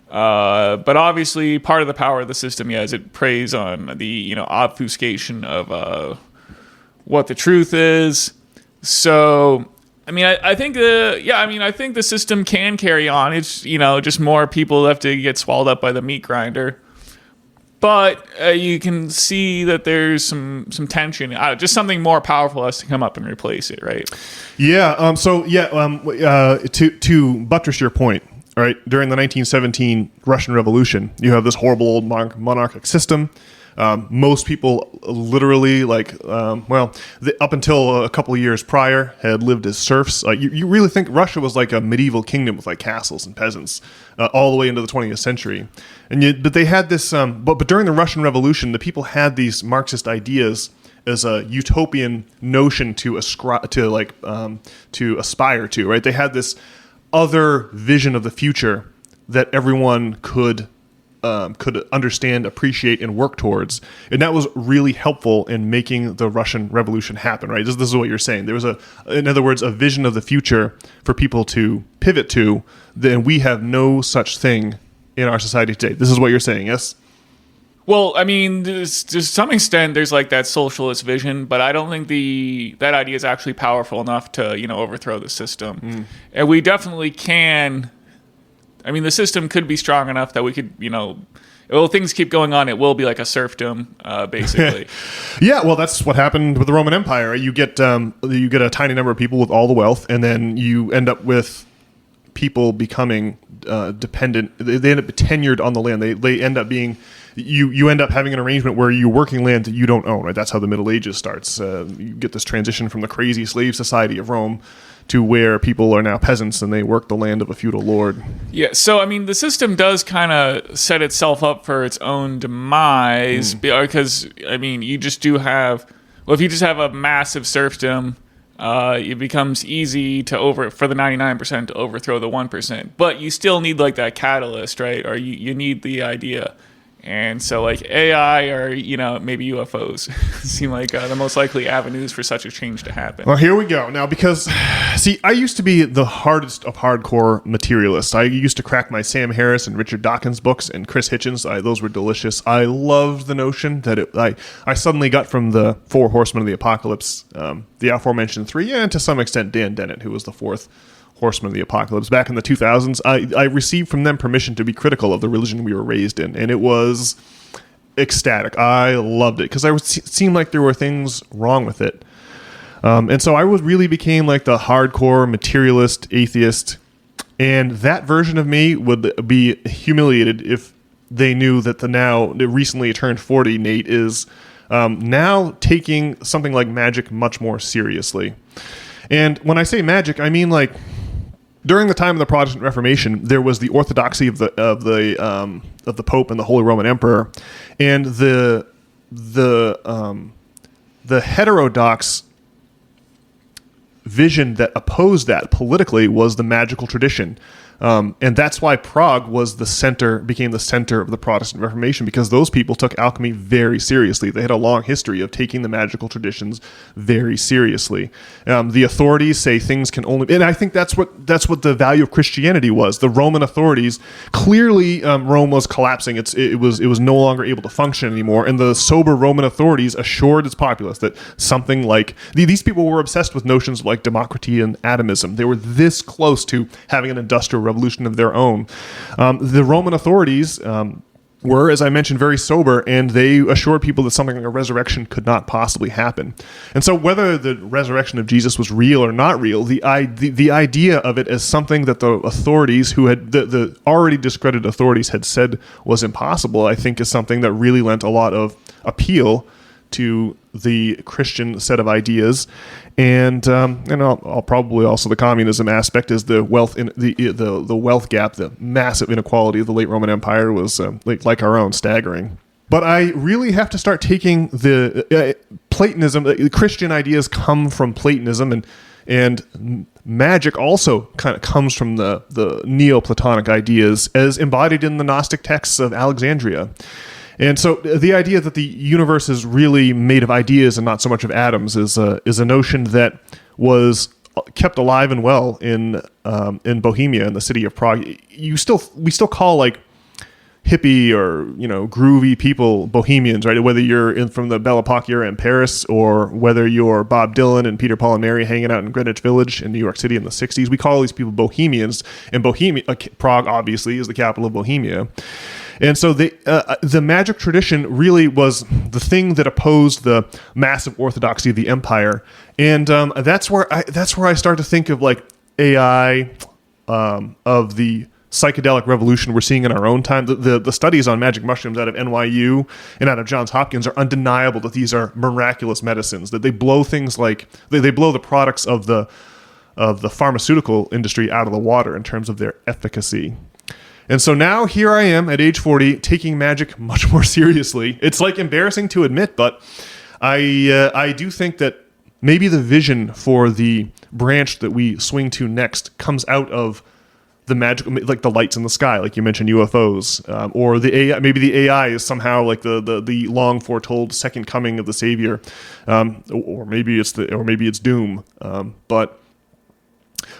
But obviously, part of the power of the system, is it preys on the, obfuscation of what the truth is. So, I think I think the system can carry on. It's, just more people have to get swallowed up by the meat grinder. But you can see that there's some tension. Just something more powerful has to come up and replace it, right? Yeah. To buttress your point, right? During the 1917 Russian Revolution, you have this horrible old monarchic system. Most people literally, up until a couple of years prior, had lived as serfs. You really think Russia was like a medieval kingdom with like castles and peasants all the way into the 20th century. But they had this. But during the Russian Revolution, the people had these Marxist ideas as a utopian notion to aspire to. Right? They had this other vision of the future that everyone could understand, appreciate, and work towards. And that was really helpful in making the Russian Revolution happen, right? This is what you're saying. There was, in other words, a vision of the future for people to pivot to, then we have no such thing in our society today. This is what you're saying, yes? Well, to some extent, there's like that socialist vision, but I don't think that idea is actually powerful enough to, overthrow the system. And we definitely can... the system could be strong enough that we could, things keep going on, it will be like a serfdom, basically. Yeah, well, that's what happened with the Roman Empire. You get a tiny number of people with all the wealth, and then you end up with people becoming dependent. They end up tenured on the land. They end up being... You end up having an arrangement where you're working land that you don't own, right? That's how the Middle Ages starts. You get this transition from the crazy slave society of Rome to where people are now peasants and they work the land of a feudal lord. Yeah, so the system does kind of set itself up for its own demise because you just do have, if you just have a massive serfdom, it becomes easy for the 99% to overthrow the 1%. But you still need like that catalyst, right? Or you need the idea. And so, like, AI or, maybe UFOs seem like the most likely avenues for such a change to happen. Well, here we go. Now, because, see, I used to be the hardest of hardcore materialists. I used to crack my Sam Harris and Richard Dawkins books and Chris Hitchens. Those were delicious. I loved the notion that I suddenly got from the Four Horsemen of the Apocalypse, the aforementioned three, and to some extent Dan Dennett, who was the fourth Horseman of the Apocalypse. Back in the 2000s, I received from them permission to be critical of the religion we were raised in, and it was ecstatic. I loved it because it seemed like there were things wrong with it. And so I really became like the hardcore materialist atheist, and that version of me would be humiliated if they knew that the recently turned 40 Nate is now taking something like magic much more seriously. And when I say magic, I mean like during the time of the Protestant Reformation, there was the orthodoxy of the Pope and the Holy Roman Emperor, and the heterodox vision that opposed that politically was the magical tradition. And that's why Prague became the center of the Protestant Reformation, because those people took alchemy very seriously. They had a long history of taking the magical traditions very seriously. The authorities say things can only, and I think that's what the value of Christianity was. The Roman authorities, clearly Rome was collapsing. It was no longer able to function anymore, and the sober Roman authorities assured its populace that something like these people were obsessed with notions like democracy and atomism. They were this close to having an industrial revolution of their own. The Roman authorities were, as I mentioned, very sober, and they assured people that something like a resurrection could not possibly happen. And so whether the resurrection of Jesus was real or not real, the idea of it as something that the authorities who had the already discredited authorities had said was impossible, I think is something that really lent a lot of appeal to the Christian set of ideas. And I'll probably also the communism aspect is the wealth in the wealth gap, the massive inequality of the late Roman Empire was like our own, staggering. But I really have to start taking the Platonism. Christian ideas come from Platonism, and magic also kind of comes from the Neoplatonic ideas as embodied in the Gnostic texts of Alexandria. And so the idea that the universe is really made of ideas and not so much of atoms is a notion that was kept alive and well in Bohemia, in the city of Prague. We still call like hippie or groovy people Bohemians, right? Whether you're from the Belle Epoque era in Paris, or whether you're Bob Dylan and Peter, Paul, and Mary hanging out in Greenwich Village in New York City in the 60s, we call all these people Bohemians. And Prague obviously is the capital of Bohemia. And so the magic tradition really was the thing that opposed the massive orthodoxy of the empire. And that's where I start to think of like AI, of the psychedelic revolution we're seeing in our own time. The studies on magic mushrooms out of NYU and out of Johns Hopkins are undeniable that these are miraculous medicines, that they blow things like they blow the products of the pharmaceutical industry out of the water in terms of their efficacy. And so now here I am at age 40 taking magic much more seriously. It's like embarrassing to admit, but I do think that maybe the vision for the branch that we swing to next comes out of the magical, like the lights in the sky, like you mentioned, UFOs, or the AI. Maybe the AI is somehow like the long foretold second coming of the Savior, or maybe it's doom.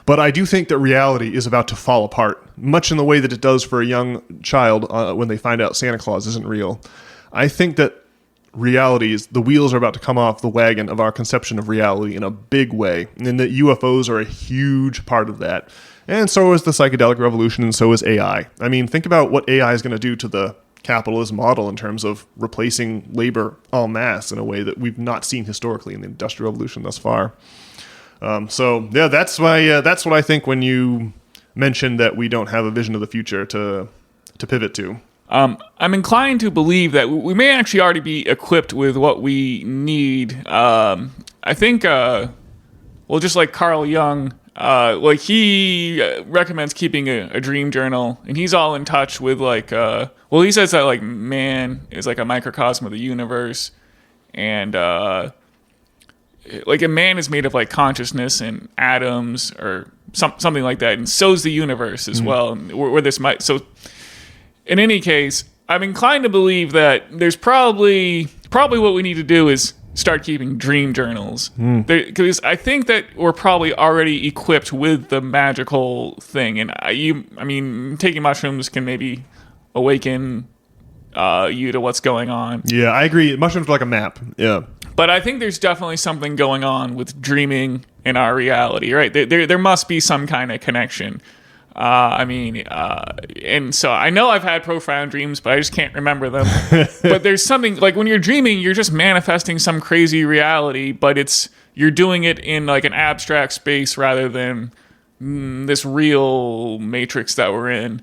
But I do think that reality is about to fall apart, much in the way that it does for a young child when they find out Santa Claus isn't real. I think that the wheels are about to come off the wagon of our conception of reality in a big way, and that UFOs are a huge part of that. And so is the psychedelic revolution, and so is AI. I mean, think about what AI is going to do to the capitalist model in terms of replacing labor en masse in a way that we've not seen historically in the Industrial Revolution thus far. So yeah, that's what I think when you mentioned that we don't have a vision of the future to pivot to. I'm inclined to believe that we may actually already be equipped with what we need. I think, just like Carl Jung, like he recommends keeping a dream journal, and he's all in touch with like, he says that like man is like a microcosm of the universe, and like a man is made of like consciousness and atoms or something like that, and so's the universe as well. Where this might in any case, I'm inclined to believe that there's probably what we need to do is start keeping dream journals, because I think that we're probably already equipped with the magical thing, and I mean, taking mushrooms can maybe awaken you to what's going on. Yeah, I agree. Mushrooms are like a map. Yeah. But I think there's definitely something going on with dreaming in our reality, right? There must be some kind of connection. And so I know I've had profound dreams, but I just can't remember them. But there's something, like when you're dreaming, you're just manifesting some crazy reality, but you're doing it in like an abstract space rather than this real matrix that we're in.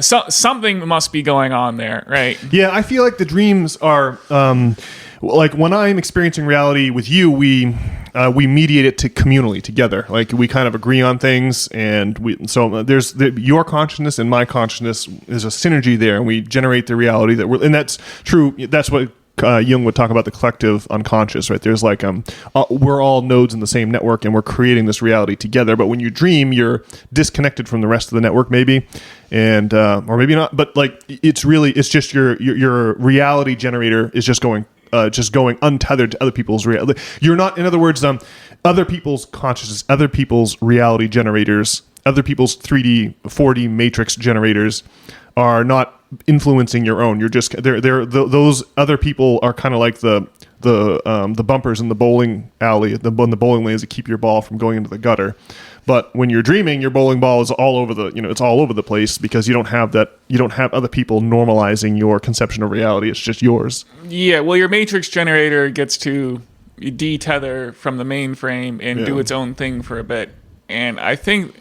Something must be going on there, right? Yeah, I feel like the dreams are... like when I'm experiencing reality with you, we mediate it communally together. Like we kind of agree on things, and there's your consciousness and my consciousness is a synergy there, and we generate the reality and that's true. That's what Jung would talk about, the collective unconscious, right? There's like we're all nodes in the same network, and we're creating this reality together. But when you dream, you're disconnected from the rest of the network, maybe, and or maybe not. But like it's just your reality generator is just going untethered to other people's reality. You're not, in other words, other people's consciousness, other people's reality generators, other people's 3D, 4D matrix generators are not influencing your own. You're just those other people are kind of like the bumpers in the bowling alley, the bowling lanes that keep your ball from going into the gutter. But when you're dreaming, your bowling ball is all over it's all over the place because you don't have other people normalizing your conception of reality. It's just yours. Yeah, well, your matrix generator gets to detether from the mainframe and do its own thing for a bit. And I think,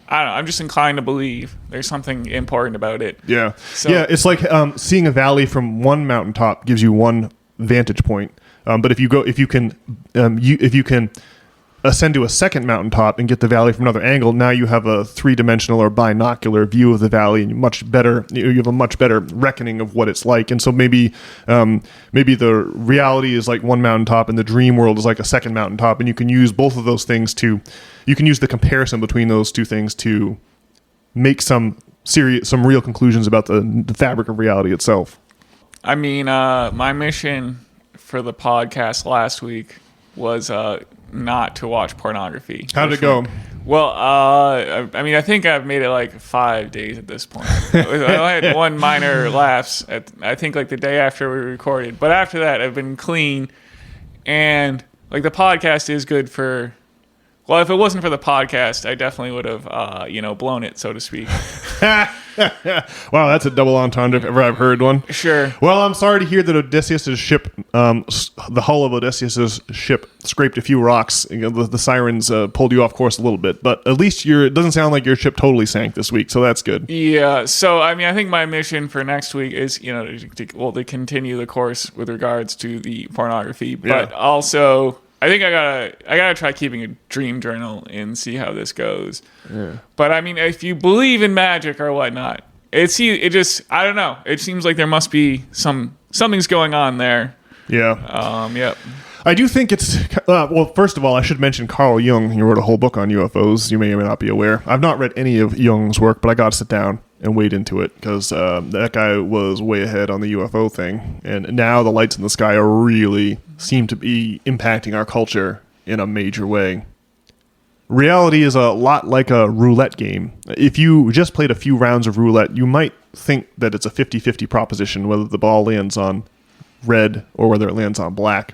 I don't know, I'm just inclined to believe there's something important about it. Yeah. So, yeah, it's like seeing a valley from one mountaintop gives you one vantage point. But if you can ascend to a second mountaintop and get the valley from another angle, now you have a three-dimensional or binocular view of the valley, and you have a much better reckoning of what it's like. And so maybe the reality is like one mountaintop and the dream world is like a second mountaintop, and you can use both of those things you can use the comparison between those two things to make some real conclusions about the fabric of reality itself. I mean, my mission for the podcast last week was not to watch pornography. How did it go? Well, I mean, I think I've made it like 5 days at this point. I had one minor lapse I think like the day after we recorded, but after that I've been clean, and like the podcast is good for. Well, if it wasn't for the podcast, I definitely would have, blown it, so to speak. Wow, that's a double entendre if ever I've heard one. Sure. Well, I'm sorry to hear that Odysseus's ship, the hull of Odysseus's ship, scraped a few rocks. The sirens pulled you off course a little bit, but at least it doesn't sound like your ship totally sank this week, so that's good. Yeah. So, I mean, I think my mission for next week is, to continue the course with regards to the pornography, but also. I think I gotta try keeping a dream journal and see how this goes. Yeah. But I mean, if you believe in magic or whatnot, it just I don't know. It seems like there must be something's going on there. Yeah. Yep. I do think it's well. First of all, I should mention Carl Jung. He wrote a whole book on UFOs. You may or may not be aware. I've not read any of Jung's work, but I got to sit down and wade into it because that guy was way ahead on the UFO thing, and now the lights in the sky seem to be impacting our culture in a major way. Reality is a lot like a roulette game. If you just played a few rounds of roulette, you might think that it's a 50-50 proposition whether the ball lands on red or whether it lands on black.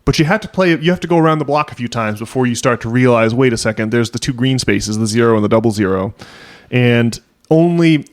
But you have to go around the block a few times before you start to realize, wait a second, there's the two green spaces, the 0 and the double 0. And only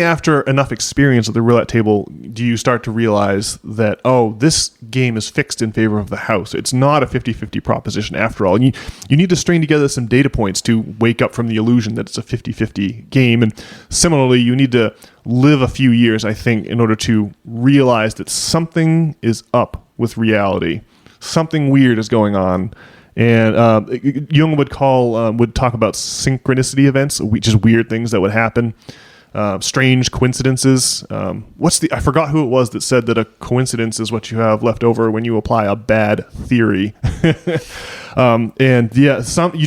after enough experience at the roulette table do you start to realize that, this game is fixed in favor of the house. It's not a 50-50 proposition after all. And you need to string together some data points to wake up from the illusion that it's a 50-50 game. And similarly, you need to live a few years, I think, in order to realize that something is up with reality. Something weird is going on. And Jung would talk about synchronicity events, just weird things that would happen. Strange coincidences. I forgot who it was that said that a coincidence is what you have left over when you apply a bad theory. You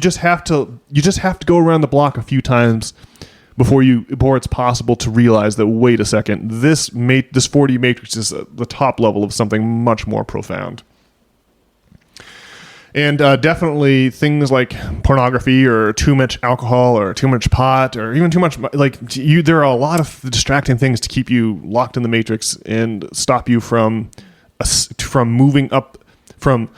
just have to go around the block a few times before it's possible to realize that, wait a second, this 4D matrix is the top level of something much more profound. And definitely things like pornography or too much alcohol or too much pot or even too much, there are a lot of distracting things to keep you locked in the matrix and stop you from moving up from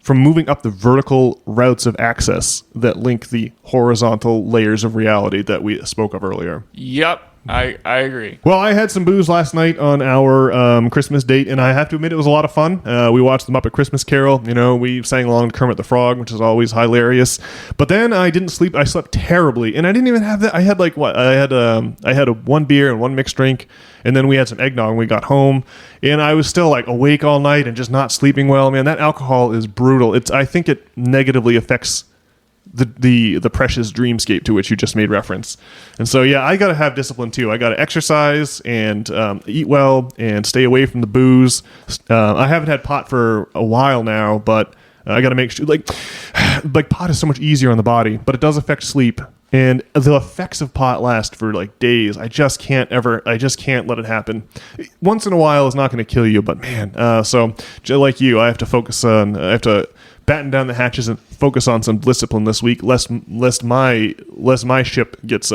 moving up the vertical routes of access that link the horizontal layers of reality that we spoke of earlier. Yep. I agree. Well, I had some booze last night on our Christmas date, and I have to admit it was a lot of fun. We watched the Muppet Christmas Carol. We sang along to Kermit the Frog, which is always hilarious. But then I didn't sleep. I slept terribly, and I didn't even have that. I had I had one beer and one mixed drink, and then we had some eggnog when we got home, and I was still awake all night and just not sleeping well. Man, that alcohol is brutal. I think it negatively affects the precious dreamscape to which you just made reference. And so, yeah, I got to have discipline too. I got to exercise and eat well and stay away from the booze. I haven't had pot for a while now, but I got to make sure, pot is so much easier on the body, but it does affect sleep. And the effects of pot last for days. I just can't let it happen. Once in a while is not going to kill you, but man, so like you, I have to batten down the hatches and focus on some discipline this week, lest my ship gets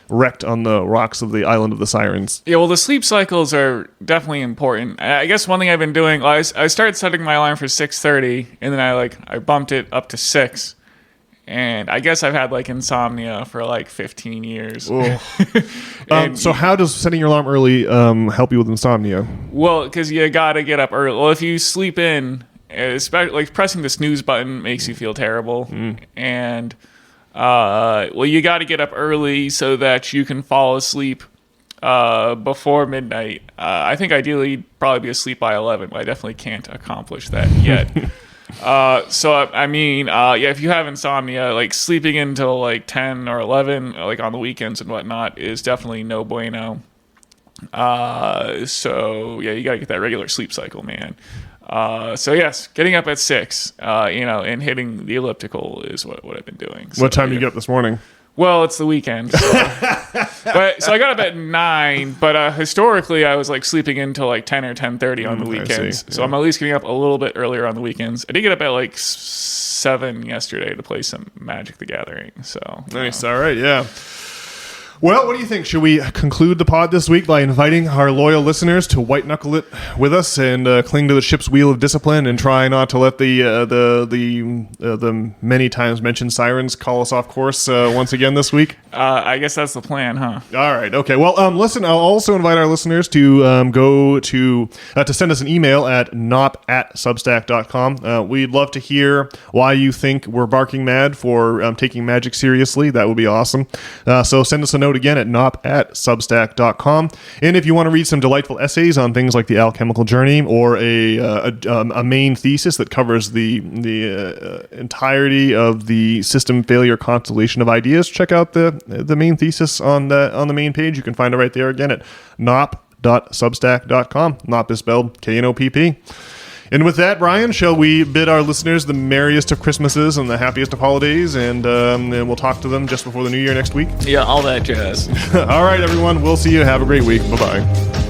wrecked on the rocks of the island of the sirens. Yeah, well, the sleep cycles are definitely important. I guess one thing I've been doing, I started setting my alarm for 6:30, and then I bumped it up to 6. And I guess I've had insomnia for 15 years. So how does setting your alarm early help you with insomnia? Well, because you got to get up early. Well, if you sleep in, especially pressing the snooze button makes you feel terrible. And you got to get up early so that you can fall asleep before midnight. I think ideally you'd probably be asleep by 11, but I definitely can't accomplish that yet. If you have insomnia, sleeping until 10 or 11, on the weekends and whatnot, is definitely no bueno. You gotta get that regular sleep cycle, man. Yes, getting up at 6, and hitting the elliptical is what I've been doing. So, what time do you get up this morning? Well, it's the weekend. So. But so I got up at 9, but historically I was like sleeping until like 10 or 10:30 on the weekends. So I'm at least getting up a little bit earlier on the weekends. I did get up at like 7 yesterday to play some Magic the Gathering. So nice. All right. Yeah. Well, what do you think? Should we conclude the pod this week by inviting our loyal listeners to white knuckle it with us and cling to the ship's wheel of discipline and try not to let the many times mentioned sirens call us off course once again this week? I guess that's the plan, huh? All right. Okay. Well, listen. I'll also invite our listeners to go to send us an email at nop@substack.com. We'd love to hear why you think we're barking mad for taking magic seriously. That would be awesome. So send us a note again at nop@substack.com. And if you want to read some delightful essays on things like the alchemical journey or a main thesis that covers the entirety of the system failure constellation of ideas, check out the main thesis on the main page. You can find it right there again at nop.substack.com. Nop is spelled Knopp. And with that, Brian, shall we bid our listeners the merriest of Christmases and the happiest of holidays, and we'll talk to them just before the new year next week? Yeah, all that jazz. All right, everyone. We'll see you. Have a great week. Bye-bye.